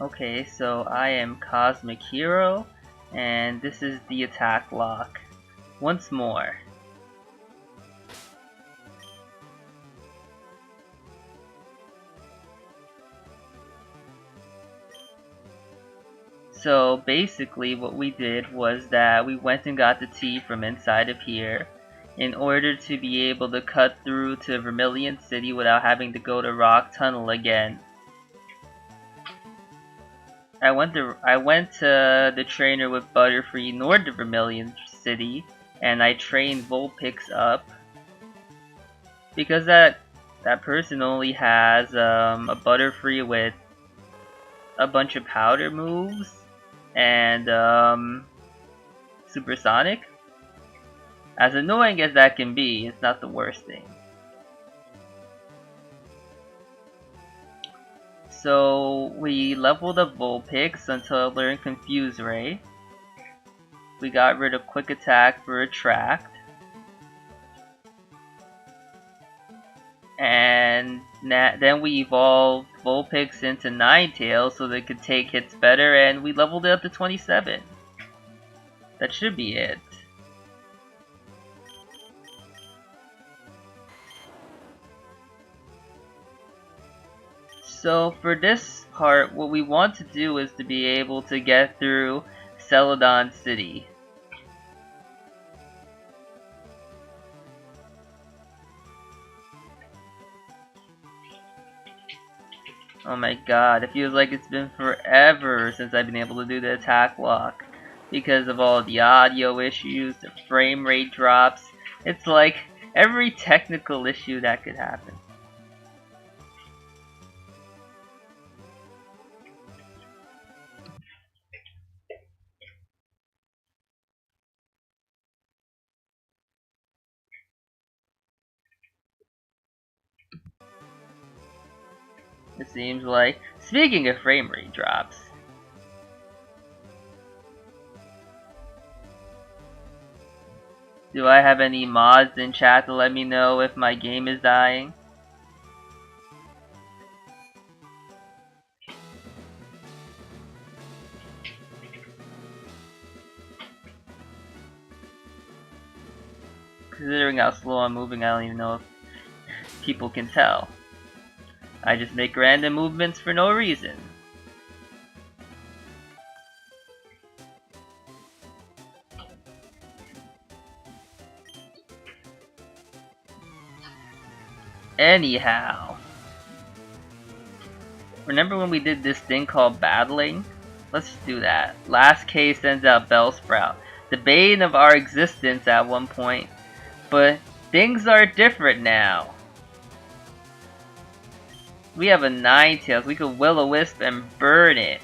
Okay, so I am Cosmic Hero, and this is the Attacklocke. Once more. So basically what we did was that we went and got the tea from inside of here in order to be able to cut through to Vermilion City without having to go to Rock Tunnel again. I went to the trainer with Butterfree north of Vermilion City, and I trained Vulpix up because that person only has a Butterfree with a bunch of powder moves and Supersonic. As annoying as that can be, it's not the worst thing. So we leveled up Vulpix until I learned Confuse Ray. We got rid of Quick Attack for Attract. And then we evolved Vulpix into Ninetales so they could take hits better, and we leveled it up to 27. That should be it. So for this part, what we want to do is to be able to get through Celadon City. Oh my god, it feels like it's been forever since I've been able to do the Attacklocke. Because of all the audio issues, the frame rate drops. It's like every technical issue that could happen. It seems like. Speaking of frame rate drops, do I have any mods in chat to let me know if my game is dying? Considering how slow I'm moving, I don't even know if people can tell. I just make random movements for no reason. Anyhow, remember when we did this thing called battling? Let's do that. Last K sends out Bellsprout, the bane of our existence at one point, but things are different now. We have a Ninetales, we could Will-O-Wisp and burn it.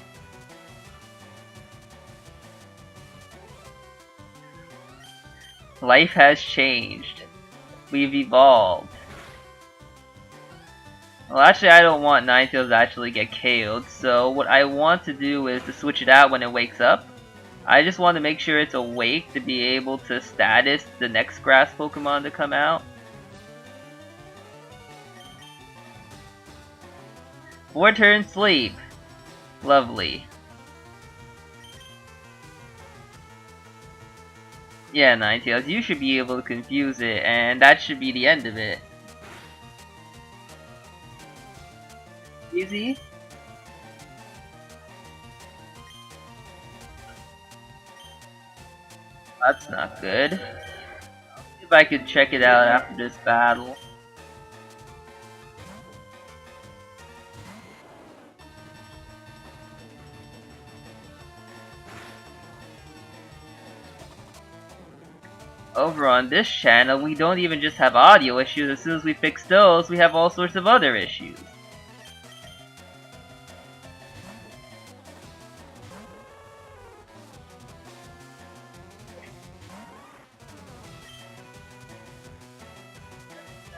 Life has changed. We've evolved. Well, actually, I don't want Ninetales to actually get KO'd, so what I want to do is to switch it out when it wakes up. I just want to make sure it's awake to be able to status the next grass Pokemon to come out. 4-turn sleep. Lovely. Yeah, Ninetales, you should be able to confuse it, and that should be the end of it. Easy? That's not good. See if I could check it out after this battle. Over on this channel, we don't even just have audio issues. As soon as we fix those, we have all sorts of other issues.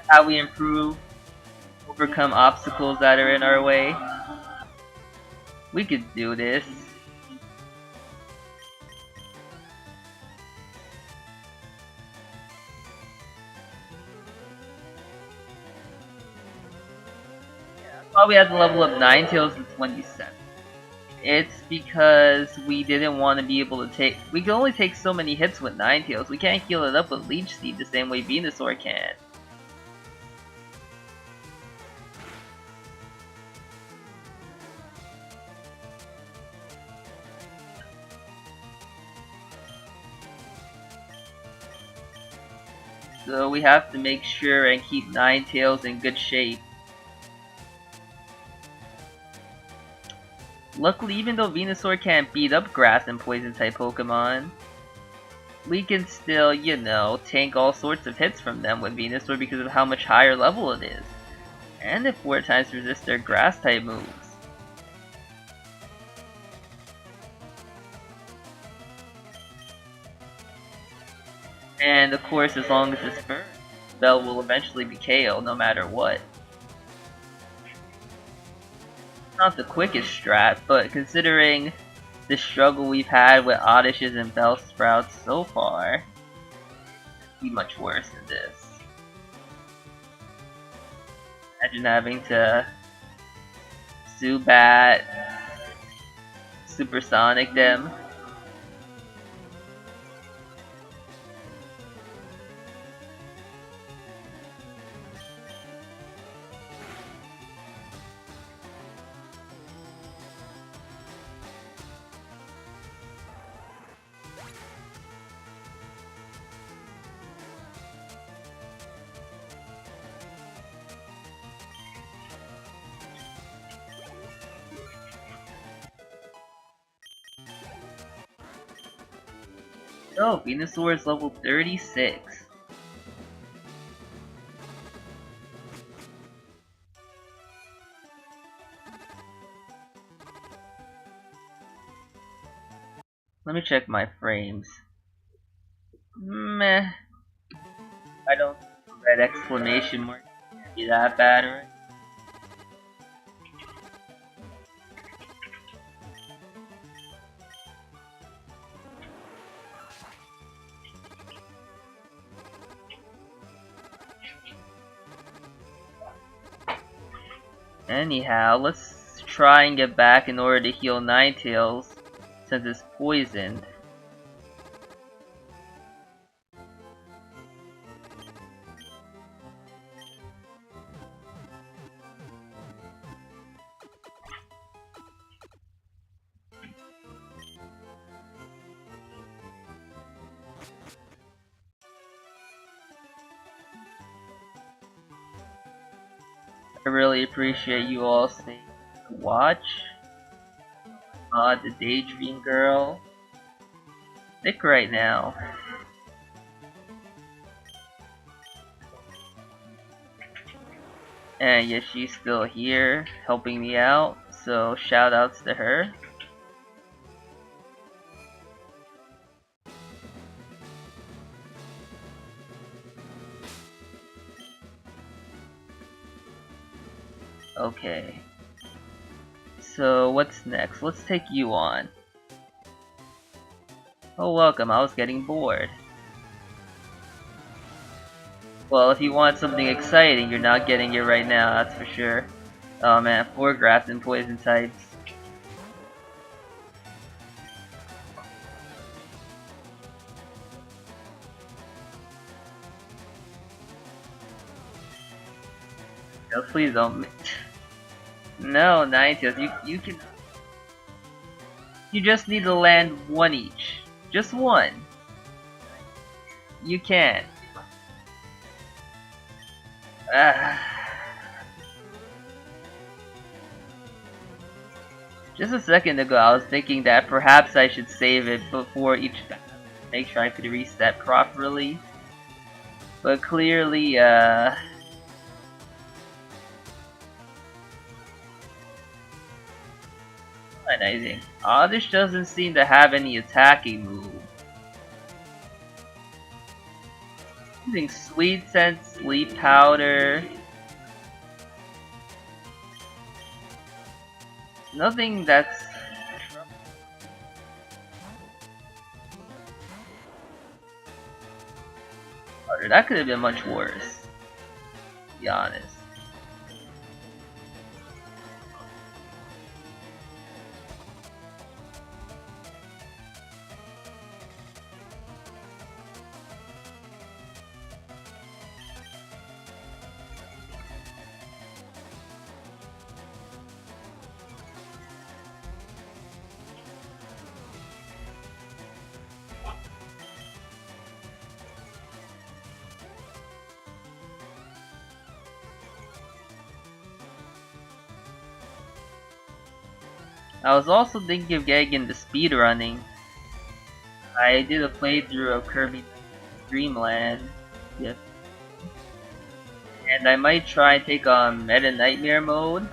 How we improve, overcome obstacles that are in our way. We could do this. Probably have to level up Ninetales to 27. It's because we didn't want to be able to take. We can only take so many hits with Ninetales. We can't heal it up with Leech Seed the same way Venusaur can. So we have to make sure and keep Ninetales in good shape. Luckily, even though Venusaur can't beat up grass and poison type Pokemon, we can still, you know, tank all sorts of hits from them with Venusaur because of how much higher level it is. And it 4 times resists their grass type moves. And of course, as long as it's burned, Bell will eventually be KO no matter what. Not the quickest strat, but considering the struggle we've had with Oddishes and Bellsprouts so far, it'd be much worse than this. Imagine having to Zubat, Supersonic them. Oh, Venusaur is level 36. Let me check my frames. Meh. I don't think that exclamation mark can't be that bad, right? Anyhow, let's try and get back in order to heal Ninetales, since it's poisoned. I really appreciate you all staying to watch. The Daydream Girl. Sick right now. And yeah, she's still here, helping me out, so shout outs to her. Okay. So what's next? Let's take you on. Oh, welcome. I was getting bored. Well, if you want something exciting, you're not getting it right now, that's for sure. Oh man, 4 grass and poison types. No, please don't. No, Ninetales, you can. You just need to land 1 each. Just 1. You can. Just a second ago, I was thinking that perhaps I should save it before each battle, make sure I could reset properly. But clearly, Amazing. Oddish doesn't seem to have any attacking move. Using Sweet Scent, Sleep Powder. Nothing that's... That could have been much worse, to be honest. I was also thinking of getting into speedrunning. I did a playthrough of Kirby Dreamland. Yes. And I might try and take on Meta Nightmare mode.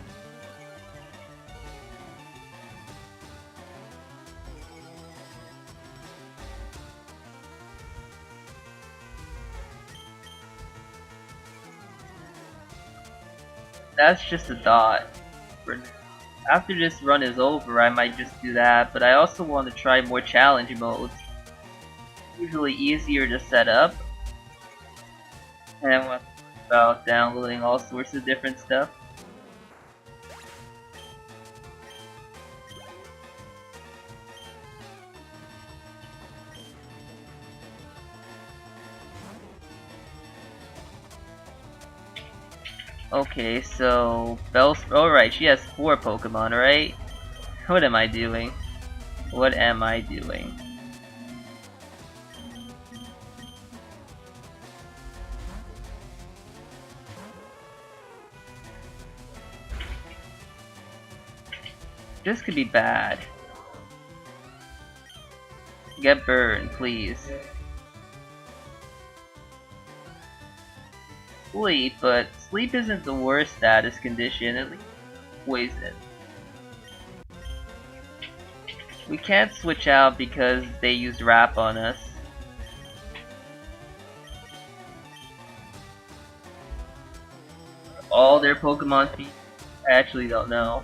That's just a thought. After this run is over, I might just do that, but I also want to try more challenge modes. Usually easier to set up, and I want to think about downloading all sorts of different stuff. Okay, so alright, she has 4 Pokemon, right? What am I doing? What am I doing? This could be bad. Get burned, please. Sleep, but sleep isn't the worst status condition, at least poison. We can't switch out because they used Wrap on us. All their Pokemon feet? I actually don't know.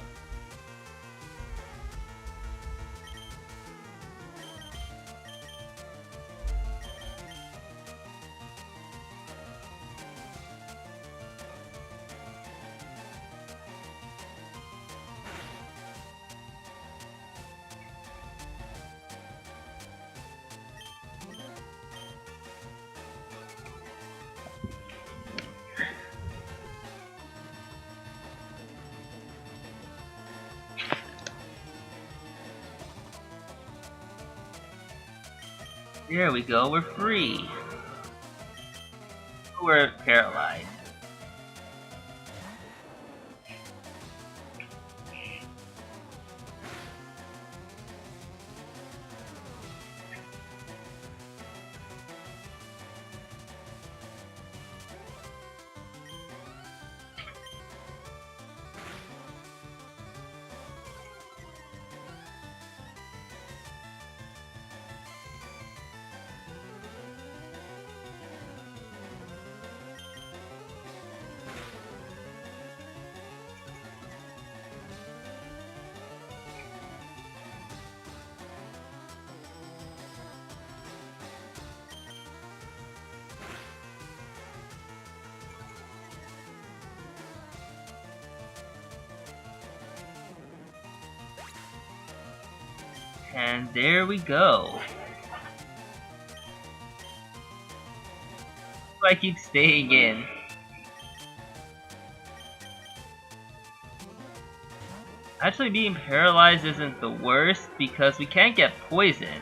There we go, we're free. We're paralyzed. And there we go. I keep staying in. Actually, being paralyzed isn't the worst because we can't get poisoned.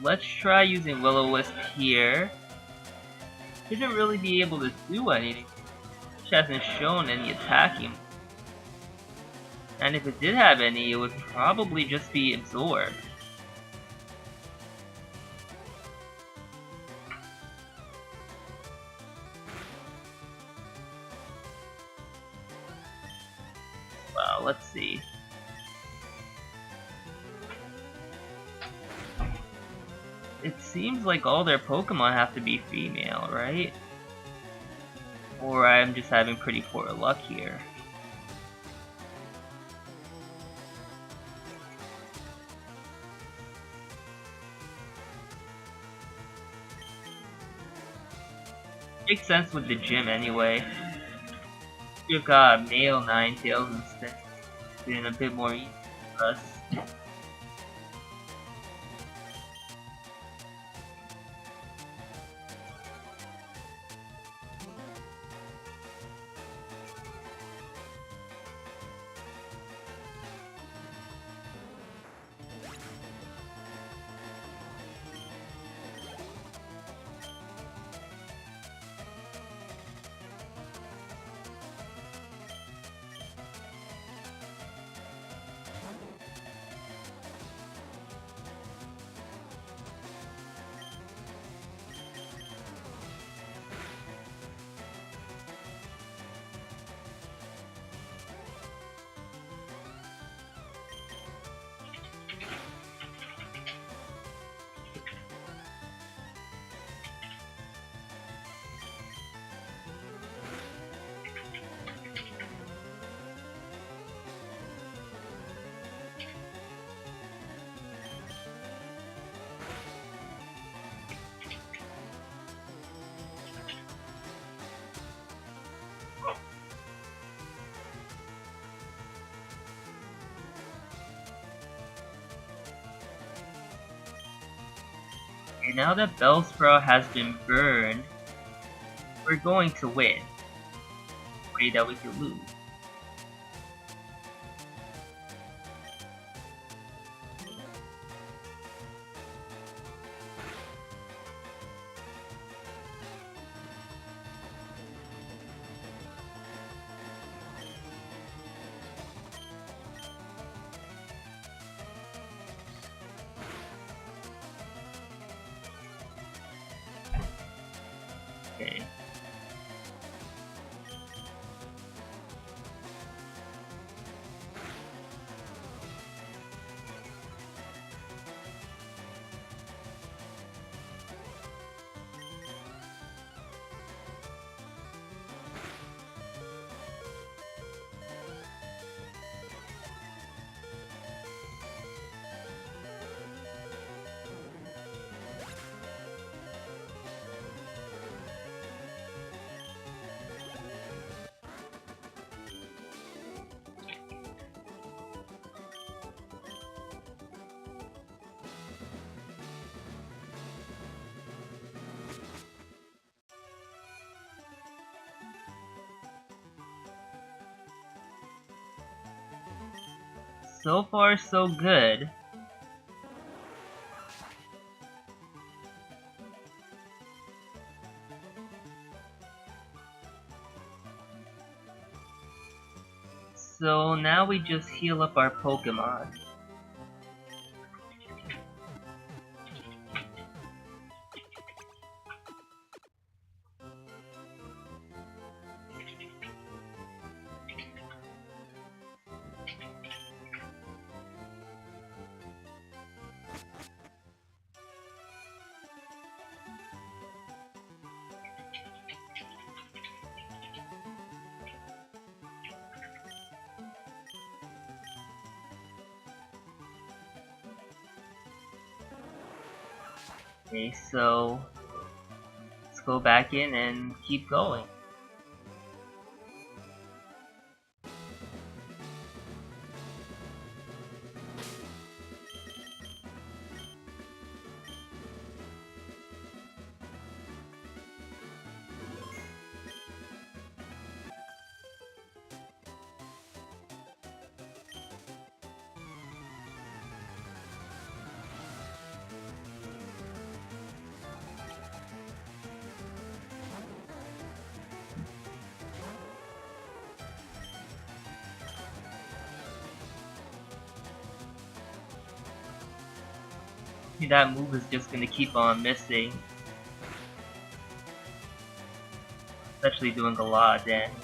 Let's try using Will-O-Wisp here. Shouldn't really be able to do anything. She hasn't shown any attacking. And if it did have any, it would probably just be absorbed. Well, let's see. It seems like all their Pokemon have to be female, right? Or I'm just having pretty poor luck here. Makes sense with the gym anyway. You've got male Ninetales instead, doing a bit more easy for us. Okay, now that Bellsprout has been burned, we're going to win. Way that we could lose. Okay. So far, so good. So now we just heal up our Pokemon. Okay, so let's go back in and keep going. That move is just gonna keep on missing. Especially doing a lot of damage.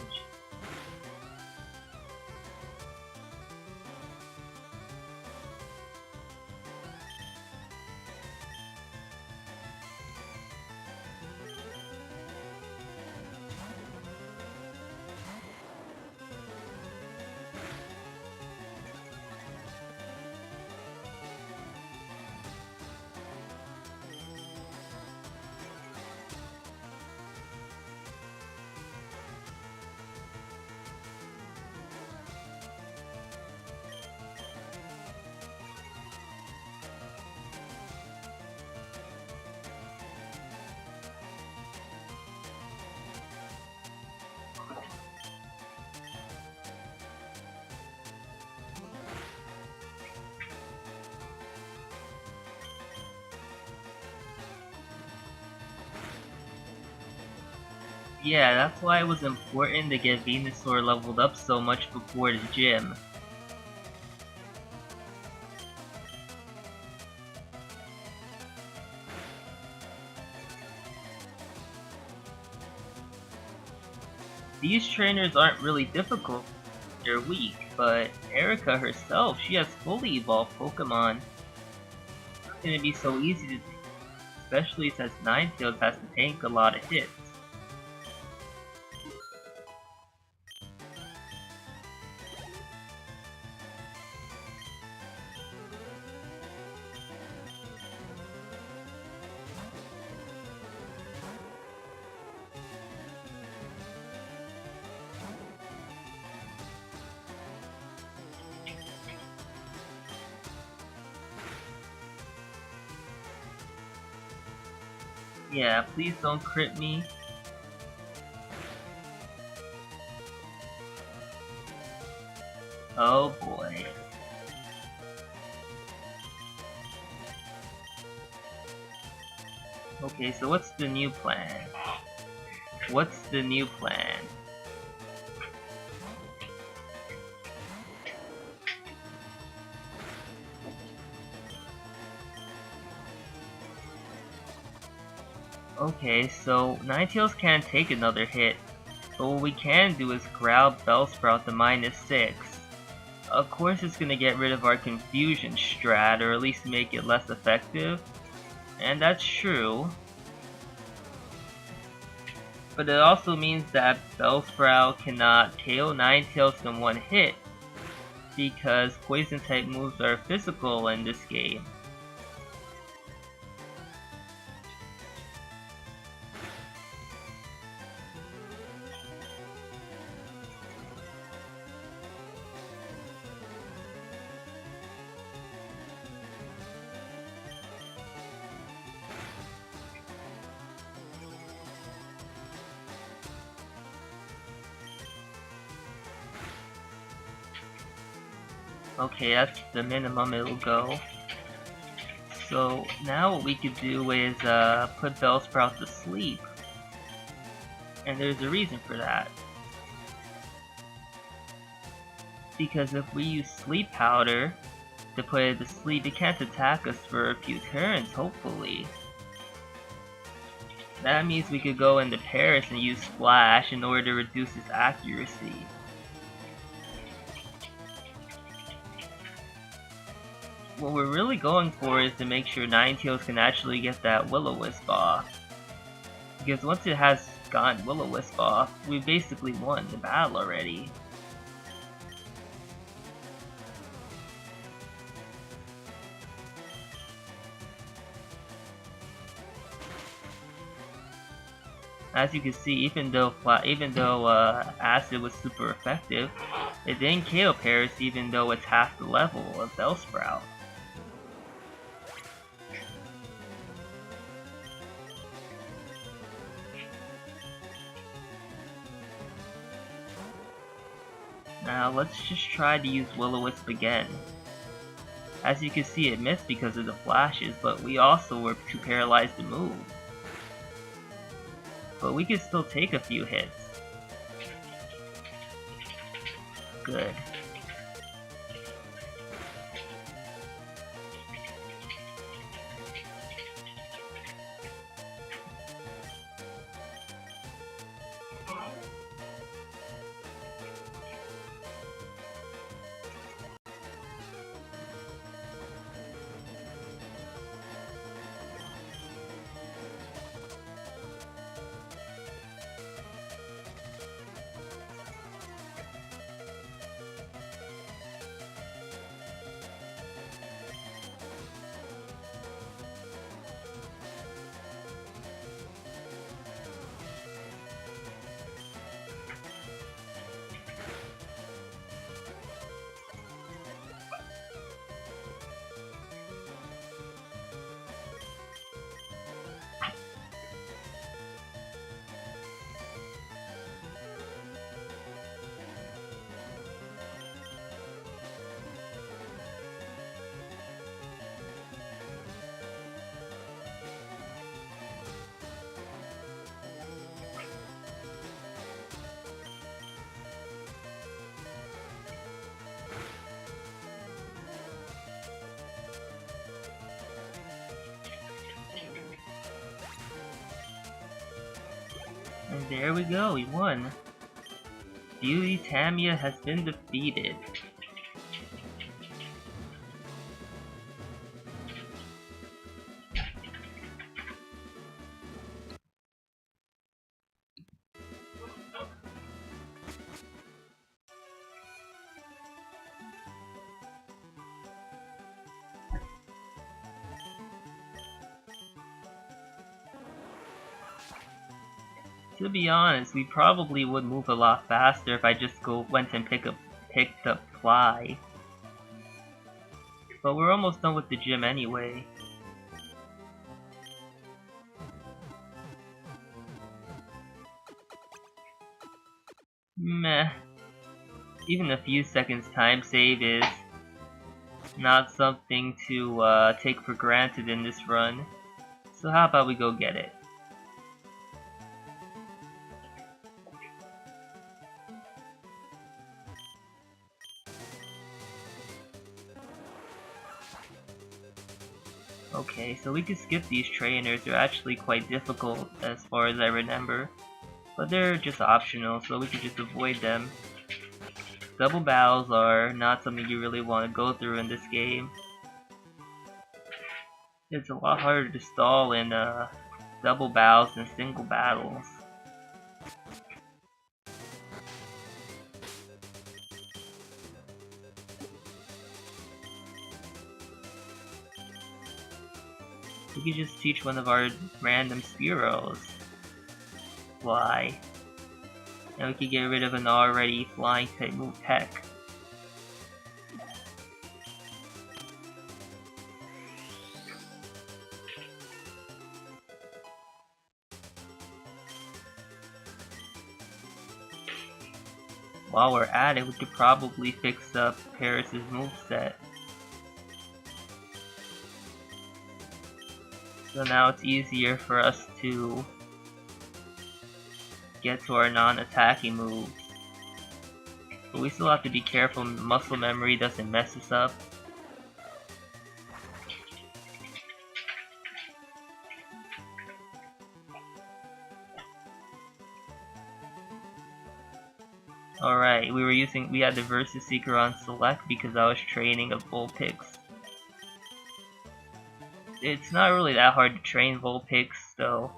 Yeah, that's why it was important to get Venusaur leveled up so much before the gym. These trainers aren't really difficult, they're weak, but Erica herself, she has fully evolved Pokemon. It's not gonna be so easy to do, especially since Ninetales has to tank a lot of hits. Yeah, please don't crit me. Oh boy. Okay, so what's the new plan? What's the new plan? Okay, so Ninetales can't take another hit, but what we can do is growl Bellsprout to -6. Of course it's gonna get rid of our confusion strat, or at least make it less effective, and that's true. But it also means that Bellsprout cannot KO Ninetales in one hit, because poison type moves are physical in this game. Okay, that's the minimum it'll go. So now what we could do is put Bellsprout to sleep. And there's a reason for that. Because if we use Sleep Powder to put it to sleep, it can't attack us for a few turns, hopefully. That means we could go into Paris and use Splash in order to reduce its accuracy. What we're really going for is to make sure Ninetales can actually get that Will-O-Wisp off. Because once it has gotten Will-O-Wisp off, we basically won the battle already. As you can see, even though Acid was super effective, it didn't KO Paris even though it's half the level of Bellsprout. Now let's just try to use Will-O-Wisp again. As you can see, it missed because of the flashes, but we also were too paralyzed to move. But we could still take a few hits. Good. And there we go, we won. Beauty Tamia has been defeated. To be honest, we probably would move a lot faster if I just went and picked up Fly. But we're almost done with the gym anyway. meh. Even a few seconds time save is not something to take for granted in this run. So how about we go get it? Okay, so we could skip these trainers. They're actually quite difficult as far as I remember. But they're just optional, so we could just avoid them. Double battles are not something you really want to go through in this game. It's a lot harder to stall in double battles than single battles. We could just teach one of our random Spearows fly. And we could get rid of an already flying type move tech. While we're at it, we could probably fix up Paris's moveset. So now it's easier for us to get to our non-attacking moves. But we still have to be careful muscle memory doesn't mess us up. Alright, we had the Versus Seeker on select because I was training a Vulpix. It's not really that hard to train Vulpix, so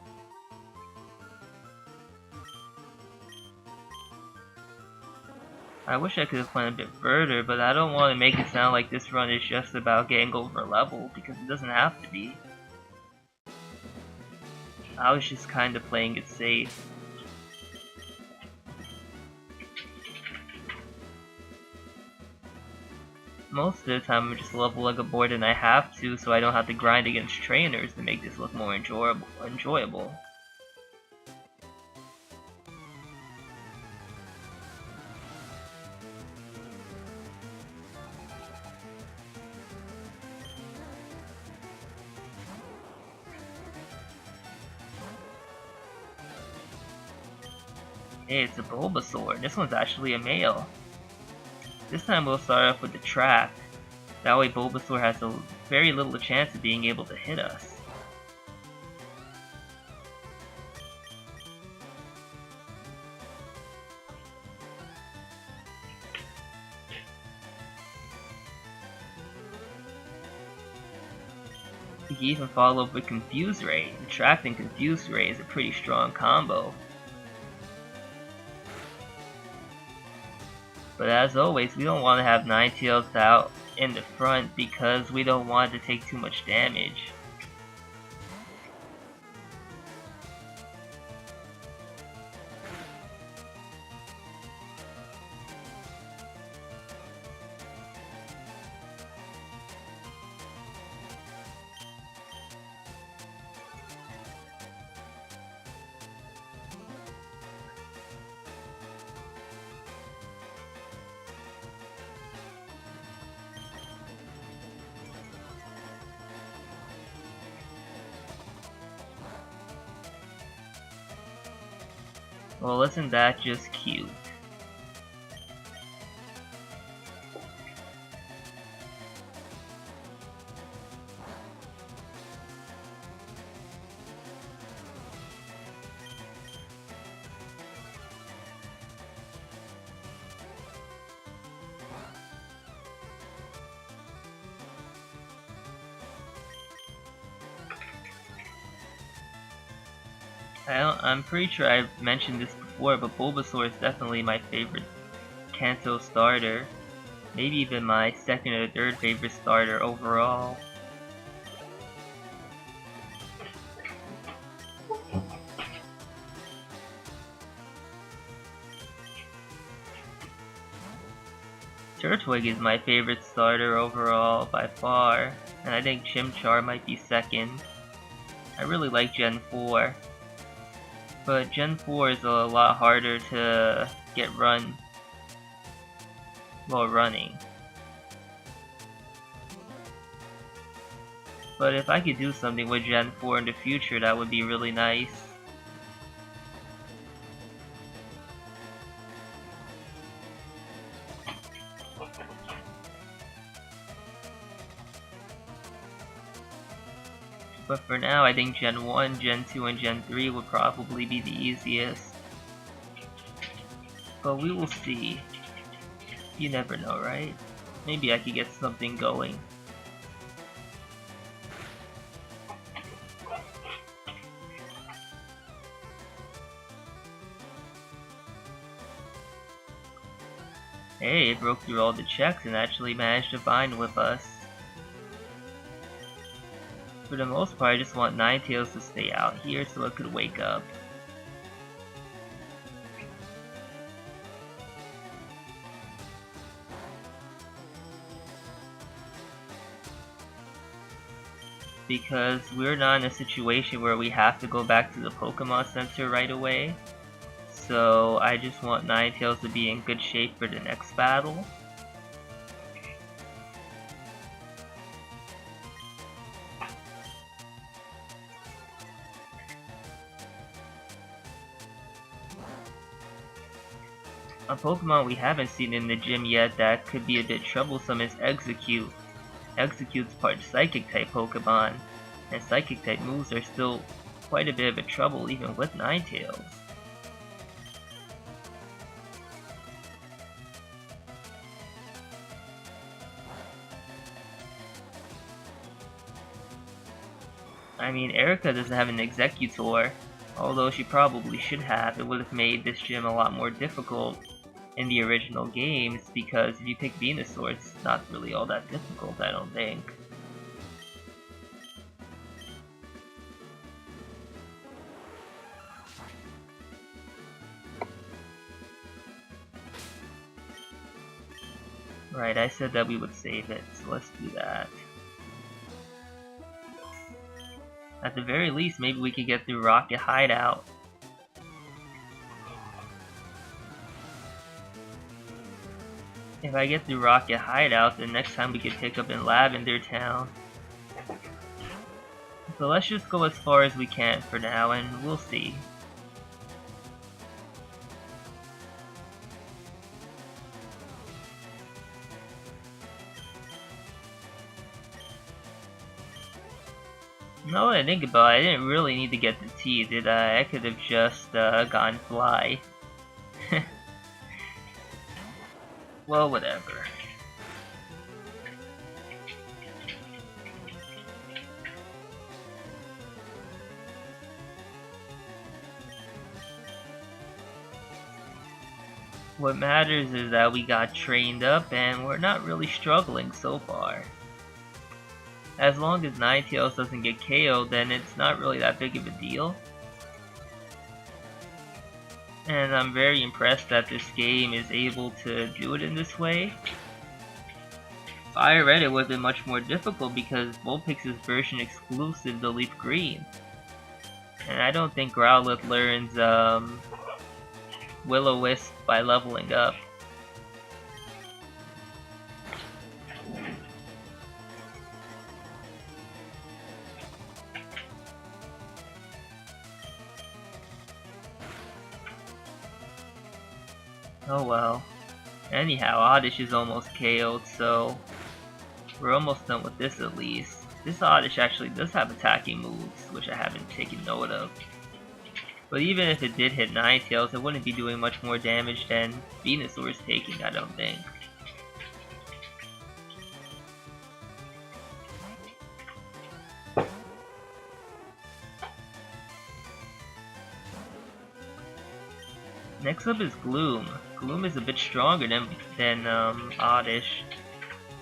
I wish I could have went a bit further, but I don't want to make it sound like this run is just about getting over level, because it doesn't have to be. I was just kind of playing it safe. Most of the time I'm just leveling up more than I have to, so I don't have to grind against trainers to make this look more enjoyable. Hey, it's a Bulbasaur. This one's actually a male. This time we'll start off with the trap. That way Bulbasaur has a very little chance of being able to hit us. We can even follow up with Confuse Ray. Attract and Confuse Ray is a pretty strong combo. But as always, we don't want to have Ninetales out in the front because we don't want it to take too much damage. Well, isn't that just cute? I'm pretty sure I've mentioned this before, but Bulbasaur is definitely my favorite Kanto starter. Maybe even my second or third favorite starter overall. Turtwig is my favorite starter overall by far, and I think Chimchar might be second. I really like Gen 4. But Gen 4 is a lot harder to get run while running. But if I could do something with Gen 4 in the future, that would be really nice. But for now, I think Gen 1, Gen 2, and Gen 3 would probably be the easiest. But we will see. You never know, right? Maybe I could get something going. Hey, it broke through all the checks and actually managed to bind with us. For the most part, I just want Ninetales to stay out here so it could wake up. Because we're not in a situation where we have to go back to the Pokemon Center right away. So I just want Ninetales to be in good shape for the next battle. A Pokemon we haven't seen in the gym yet that could be a bit troublesome is Execute. Execute's part Psychic type Pokemon, and Psychic type moves are still quite a bit of a trouble even with Ninetales. I mean, Erica doesn't have an Executor, although she probably should have. It would have made this gym a lot more difficult in the original games, because if you pick Venusaur, it's not really all that difficult, I don't think. Right, I said that we would save it, so let's do that. At the very least, maybe we could get through Rocket Hideout. If I get through Rocket Hideout, then next time we could pick up in Lavender Town. So let's just go as far as we can for now, and we'll see. Now that I think about it, I didn't really need to get the T, did I? I could have just gone Fly. Well, whatever. What matters is that we got trained up and we're not really struggling so far. As long as Ninetales doesn't get KO'd, then it's not really that big of a deal. And I'm very impressed that this game is able to do it in this way. If I read it would have been much more difficult because Vulpix is version exclusive to Leaf Green. And I don't think Growlithe learns Will-O-Wisp by leveling up. Oh well. Anyhow, Oddish is almost KO'd, so we're almost done with this at least. This Oddish actually does have attacking moves, which I haven't taken note of. But even if it did hit Ninetales, it wouldn't be doing much more damage than Venusaur is taking, I don't think. Next up is Gloom. Gloom is a bit stronger than Oddish,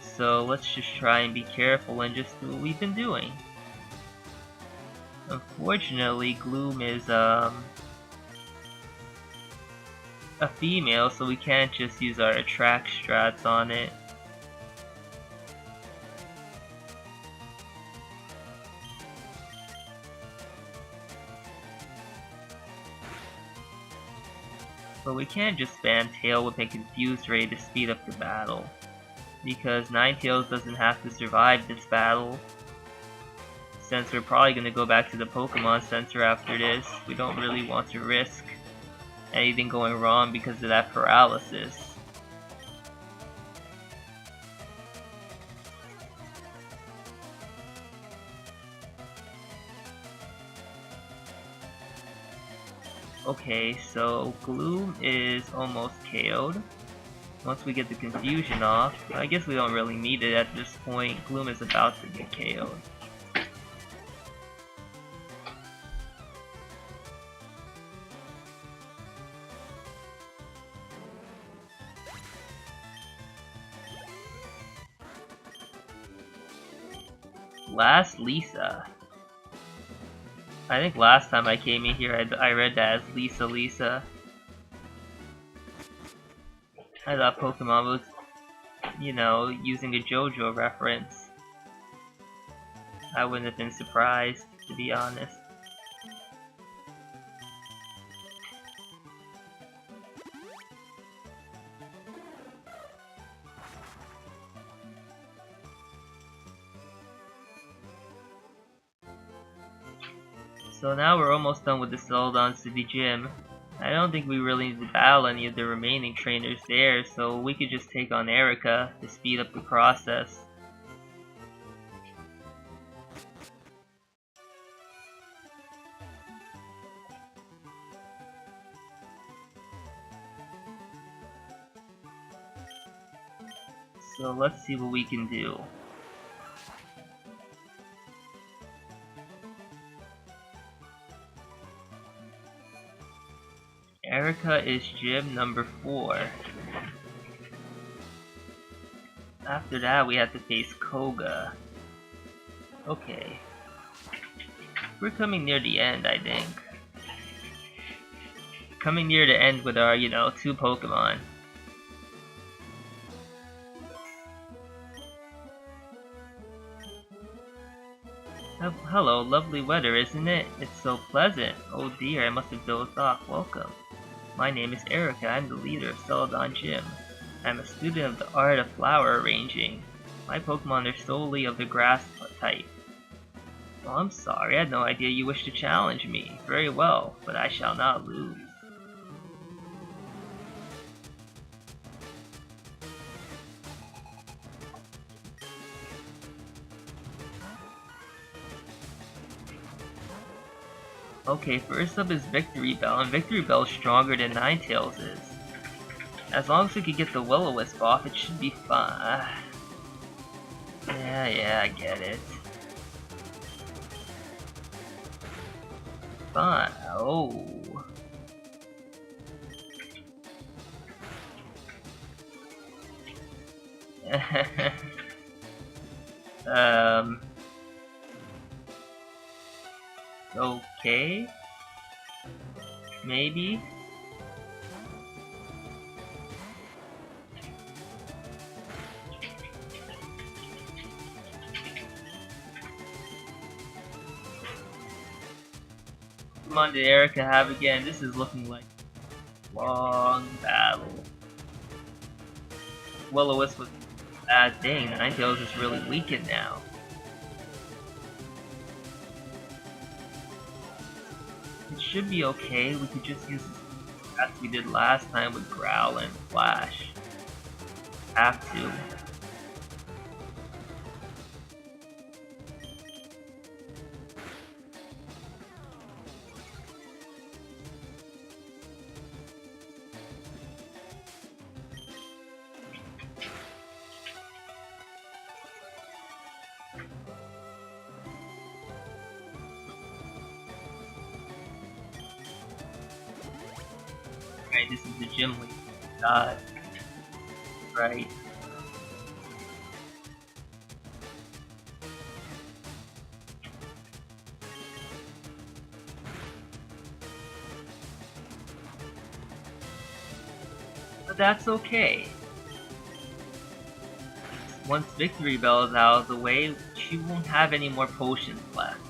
so let's just try and be careful and just do what we've been doing. Unfortunately, Gloom is a female, so we can't just use our attract strats on it. But we can't just spam Tail Whip and Confuse Ray to speed up the battle, because Ninetales doesn't have to survive this battle. Since we're probably going to go back to the Pokemon Center after this, we don't really want to risk anything going wrong because of that paralysis. Okay, so Gloom is almost KO'd. Once we get the confusion off, I guess we don't really need it at this point. Gloom is about to get KO'd. Last Lisa. I think last time I came in here I read that as Lisa. I thought Pokemon was, you know, using a JoJo reference. I wouldn't have been surprised, to be honest. So now we're almost done with the Celadon City Gym. I don't think we really need to battle any of the remaining trainers there, so we could just take on Erica to speed up the process. So let's see what we can do. Erica is gym number 4. After that we have to face Koga. Okay. We're coming near the end, I think. Coming near the end with our, 2 Pokemon. Hello, lovely weather, isn't it? It's so pleasant. Oh dear, I must have dozed off. Welcome. My name is Erica. I'm the leader of Celadon Gym. I'm a student of the art of flower arranging. My Pokemon are solely of the grass type. Oh, I'm sorry. I had no idea you wished to challenge me. Very well, but I shall not lose. Okay, first up is Victory Bell, and Victory Bell is stronger than Ninetales is. As long as we can get the Will-O-Wisp off, it should be fine. Yeah, I get it. Fine. Oh. Okay. Maybe. Come on, did Erica have again? This is looking like a long battle. Will-O-Wisp was a bad thing. Ninetales is really weakened now. It should be okay. We could just use the as we did last time with Growl and Flash. Have to. Right, this is the gym lead. Right. But that's okay. Once Victory Bell is out of the way, she won't have any more potions left.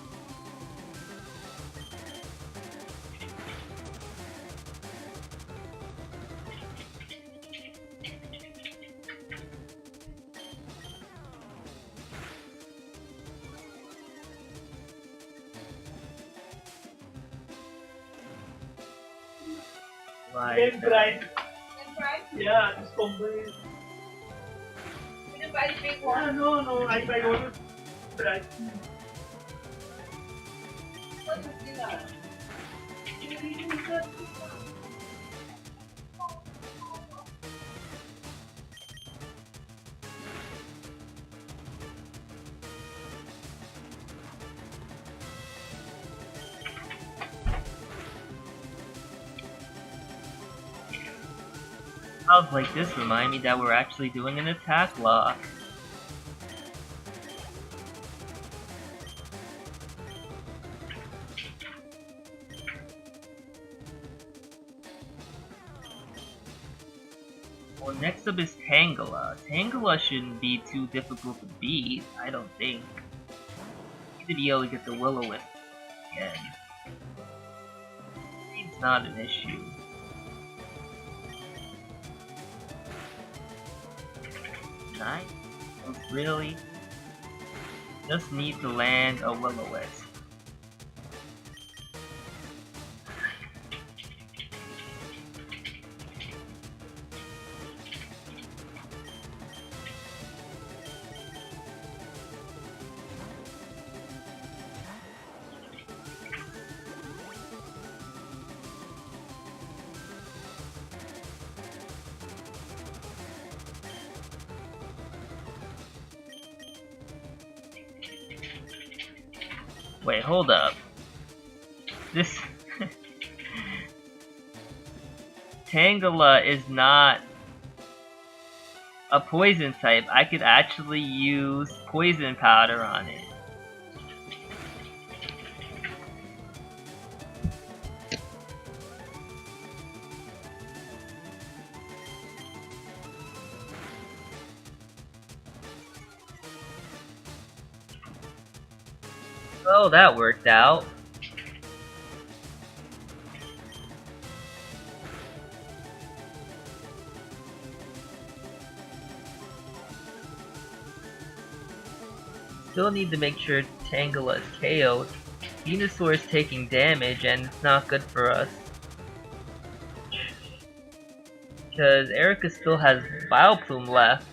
Same price. Yeah, this company. You didn't buy the big one? No, I buy only price. What was that? Sounds like this remind me that we're actually doing an attack lock. Well, next up is Tangela. Tangela shouldn't be too difficult to beat, I don't think. You should be able to get the Will-O-Wisp again. It's not an issue. Nice. Really? Just need to land a Will-O-Wisp. Wait, hold up. This Tangela is not a poison type. I could actually use poison powder on it. Oh, that worked out. Still need to make sure Tangela is KO'd. Venusaur is taking damage and it's not good for us. Because Erica still has Vileplume left.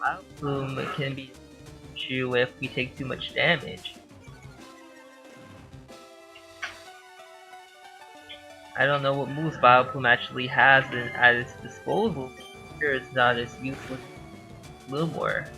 Vileplume can be an issue if we take too much damage. I don't know what moves Vileplume actually has at its disposal. I'm sure it's not as useless as Lumor.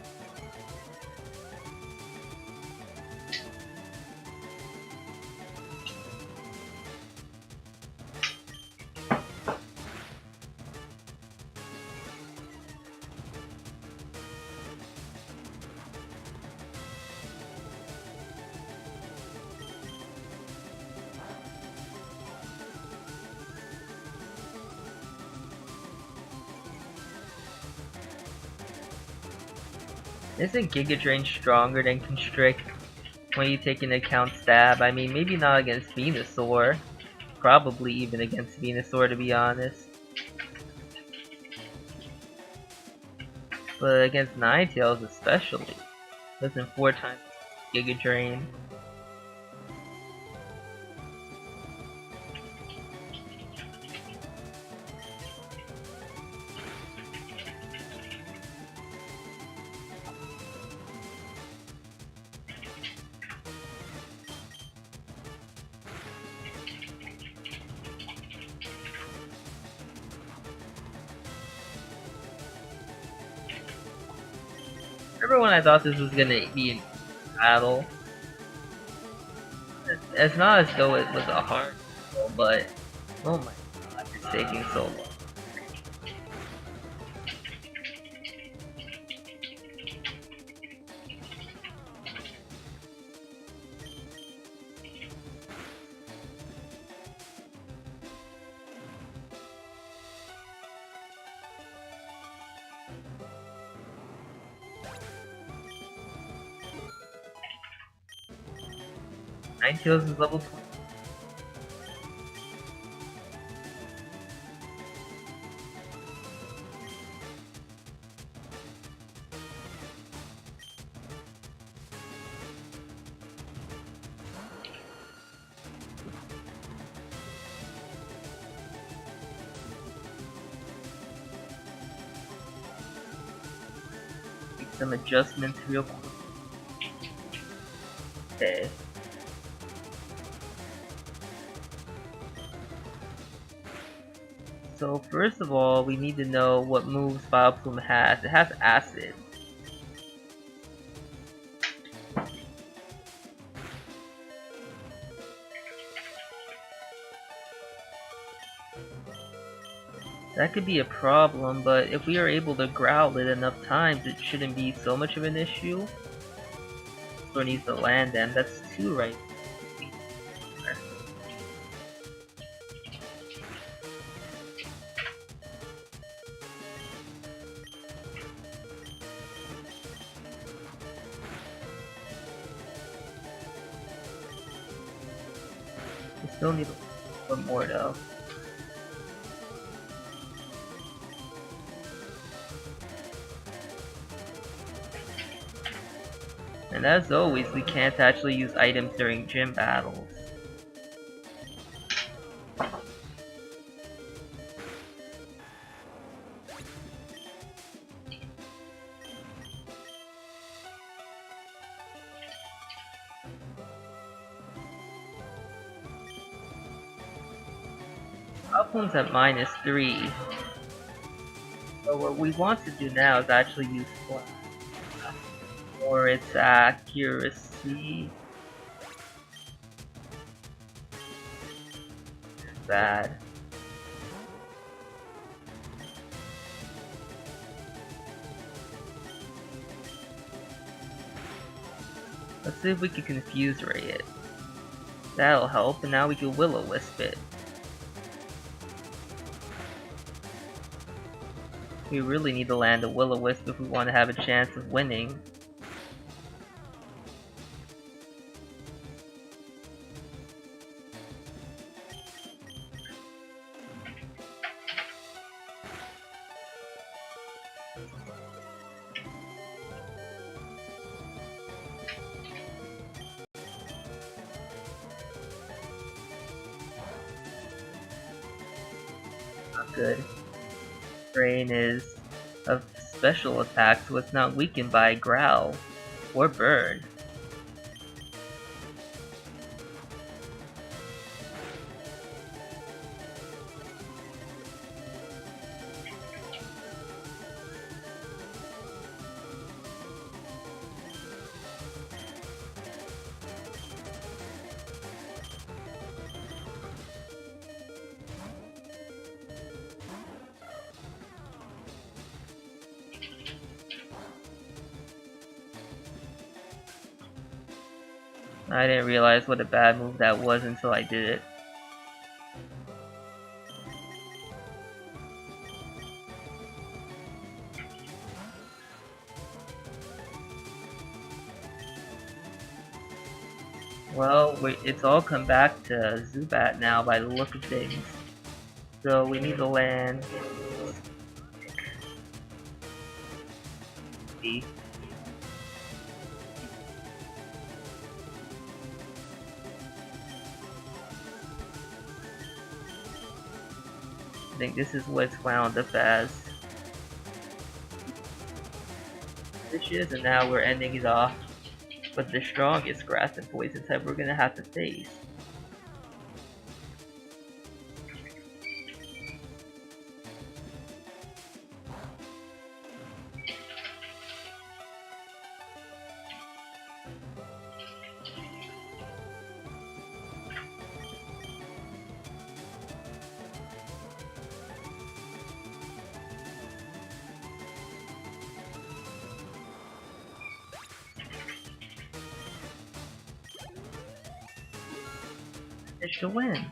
Isn't Giga Drain stronger than Constrict when you take into account stab? I mean, maybe not against Venusaur. Probably even against Venusaur, to be honest. But against Ninetales especially. Doesn't 4 times Giga Drain. Remember when I thought this was gonna be a battle? It's not as though it was a hard battle, but oh my god, it's taking so long. Ninetales is level 20. some adjustments real quick. Okay. So first of all, we need to know what moves Vileplume has. It has Acid. That could be a problem, but if we are able to growl it enough times, it shouldn't be so much of an issue. So it needs to land then. That's 2 right. We still need one more though. And as always, we can't actually use items during gym battles. Vileplume's at -3. So what we want to do now is actually use Flash. Or its accuracy. Bad. Let's see if we can confuse ray it. That'll help, and now we can will-o-wisp it. We really need to land a will-o-wisp if we want to have a chance of winning. Not good. Brain is a special attack, so it's not weakened by growl or burn. I didn't realize what a bad move that was until I did it. Well, it's all come back to Zubat now by the look of things. So we need to land... B. I think this is what's wound up as. Dishes, and now we're ending it off with the strongest grass and poison type we're gonna have to face. It's to win.